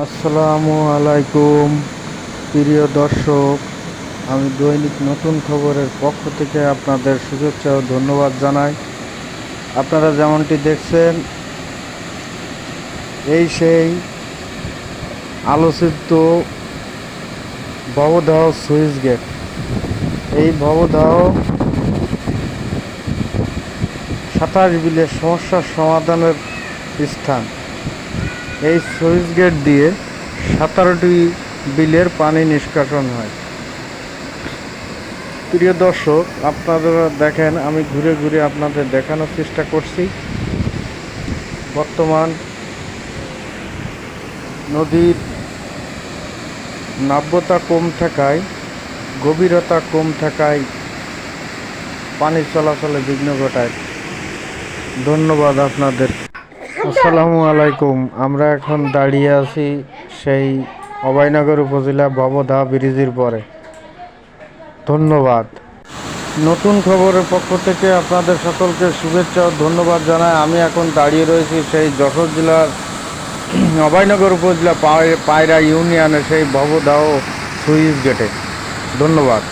আসসালামু আলাইকুম প্রিয় দর্শক। আমি দৈনিক নতুন খবরের পক্ষ থেকে আপনাদের শুভেচ্ছা ও ধন্যবাদ জানাই। আপনারা যেমনটি দেখছেন, এই সেই আলোচিত ভবদাহ সুইচ গেট। এই ভবদাহ 27 বিলের সমস্যার সমাধানের স্থান। এই সুইচ গেট দিয়ে 17টি বিলের পানি নিষ্কাশন হয়। প্রিয় দর্শক, আপনারা দেখেন, আমি ঘুরে ঘুরে আপনাদের দেখানোর চেষ্টা করছি। বর্তমান নদীর নাব্যতা কম থাকায়, গভীরতা কম থাকায় পানি চলাচলে বিঘ্ন ঘটায়। ধন্যবাদ আপনাদের। আসসালামু আলাইকুম। আমরা এখন দাঁড়িয়ে আছি সেই অভয়নগর উপজেলা ভবদাহ ব্রিজের পরে। ধন্যবাদ। নতুন খবরের পক্ষ থেকে আপনাদের সকলকে শুভেচ্ছা ও ধন্যবাদ জানাই। আমি এখন দাঁড়িয়ে রয়েছি সেই যশোর জেলার অভয়নগর উপজেলা পায়রা ইউনিয়নের সেই ভবদাহ সুইচ গেটে। ধন্যবাদ।